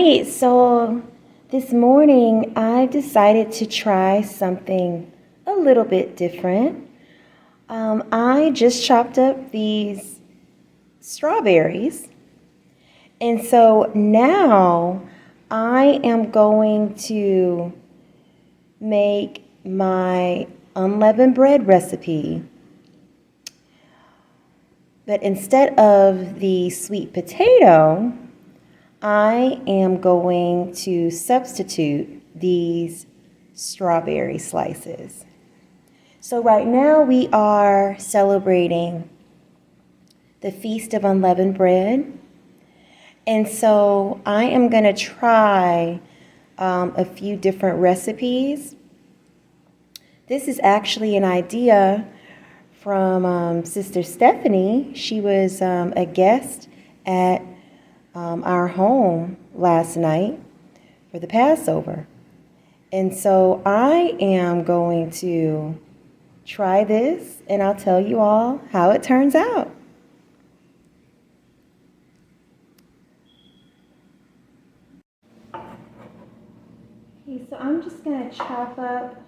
right, so this morning I decided to try something a little bit different. I just chopped up these strawberries, and so now I am going to make my unleavened bread recipe. But instead of the sweet potato, I am going to substitute these strawberry slices. So right now we are celebrating the Feast of Unleavened Bread. And so I am going to try a few different recipes. This is actually an idea from Sister Stephanie. She was a guest at our home last night for the Passover. And so I am going to try this, and I'll tell you all how it turns out. Okay, so I'm just going to chop up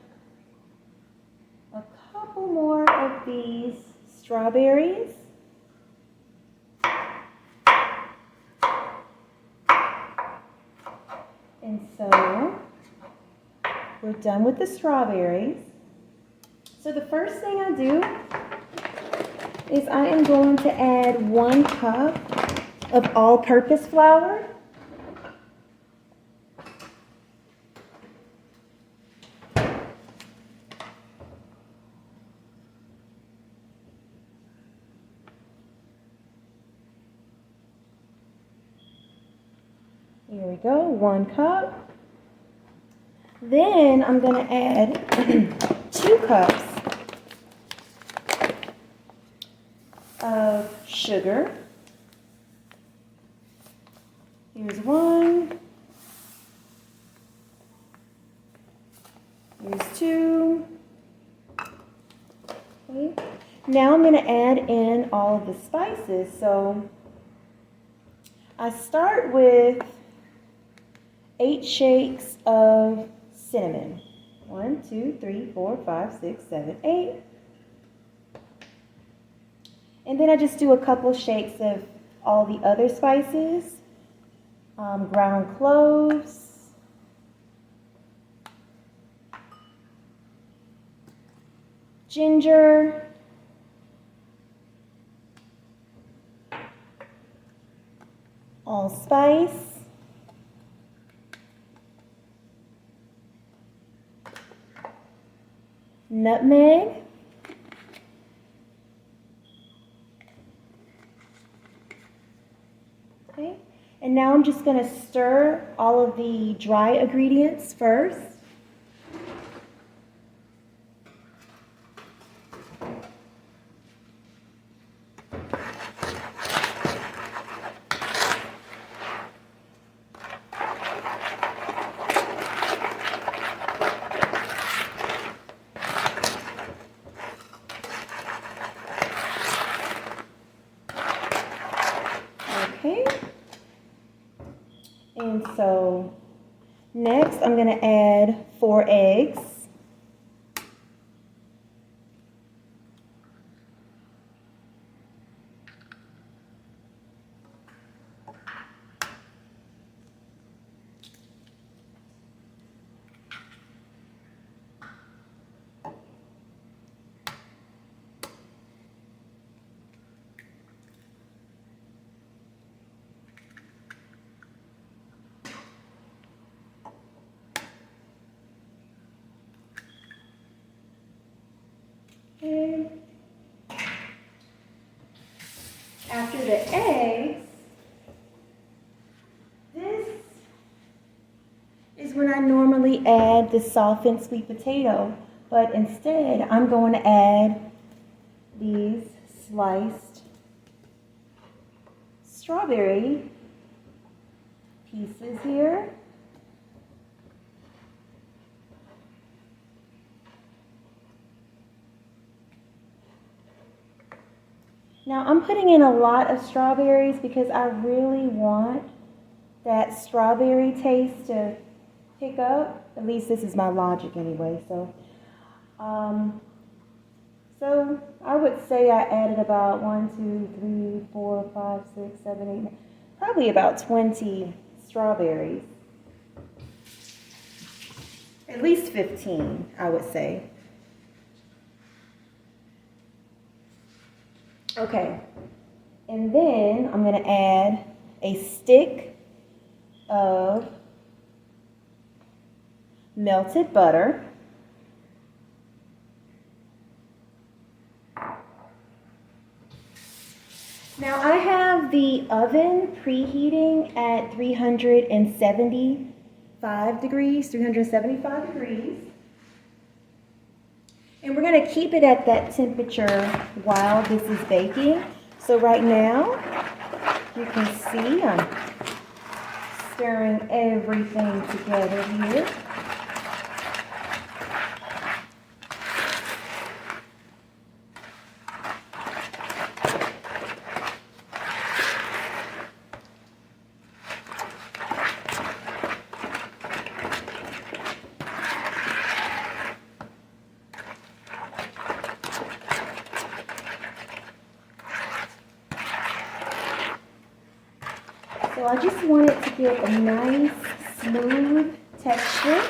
a couple more of these strawberries. And so we're done with the strawberries. So the first thing I do is I am going to add 1 cup of all-purpose flour. Here we go, 1 cup. Then I'm going to add 2 cups of sugar. Here's 1. Here's 2. Okay. Now I'm going to add in all of the spices. So I start with 8 shakes of cinnamon. 1, 2, 3, 4, 5, 6, 7, 8. And then I just do a couple shakes of all the other spices. Ground cloves. Ginger. Allspice. Nutmeg. Okay, and now I'm just going to stir all of the dry ingredients first. Okay, and so next I'm going to add 4 eggs. Okay. After the eggs, this is when I normally add the softened sweet potato, but instead I'm going to add these sliced strawberry pieces here. Now I'm putting in a lot of strawberries because I really want that strawberry taste to pick up. At least this is my logic anyway. So I would say I added about 1, 2, 3, 4, 5, 6, 7, 8, probably about 20 strawberries. At least 15, I would say. Okay, and then I'm going to add a stick of melted butter. Now I have the oven preheating at 375 degrees. And we're going to keep it at that temperature while this is baking. So right now, you can see I'm stirring everything together here. So I just want it to get a nice, smooth texture.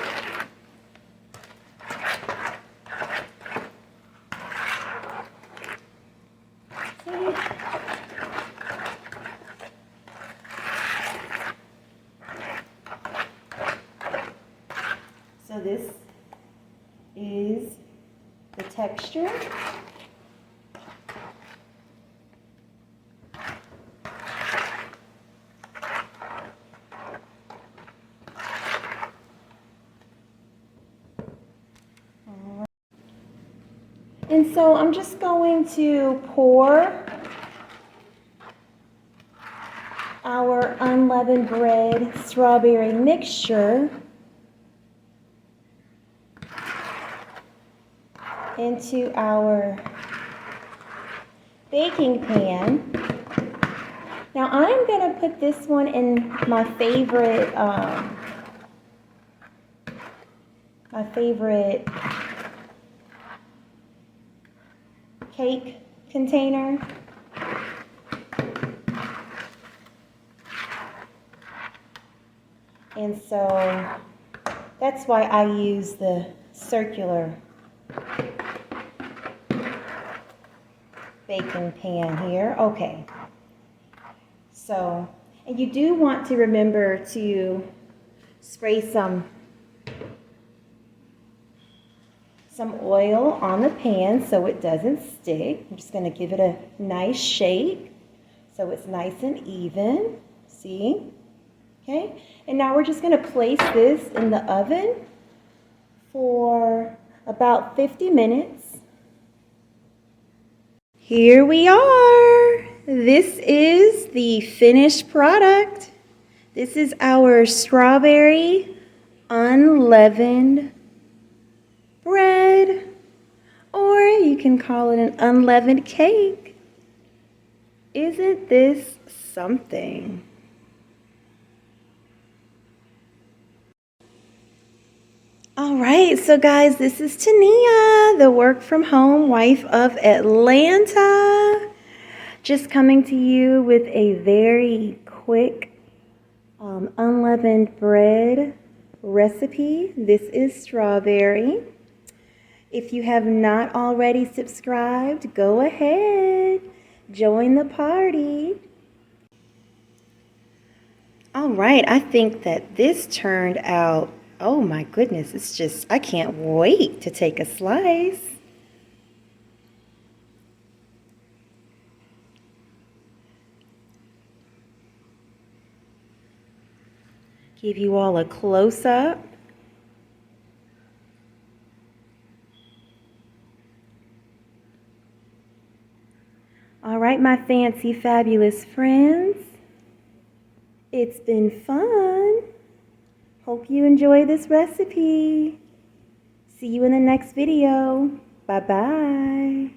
So this is the texture. And so I'm just going to pour our unleavened bread strawberry mixture into our baking pan. Now I'm going to put this one in my favorite cake container. And so that's why I use the circular baking pan here. Okay. So, and you do want to remember to spray some oil on the pan so it doesn't stick. I'm just going to give it a nice shake so it's nice and even. See? Okay. And now we're just going to place this in the oven for about 50 minutes. Here we are. This is the finished product. This is our strawberry unleavened bread, or you can call it an unleavened cake. Isn't this something? All right, so guys, this is Tania, the work from home wife of Atlanta, just coming to you with a very quick unleavened bread recipe. This is strawberry. If you have not already subscribed, go ahead, join the party. All right, I think that this turned out, oh my goodness, it's just, I can't wait to take a slice. Give you all a close-up. All right, my fancy, fabulous friends. It's been fun. Hope you enjoy this recipe. See you in the next video. Bye-bye.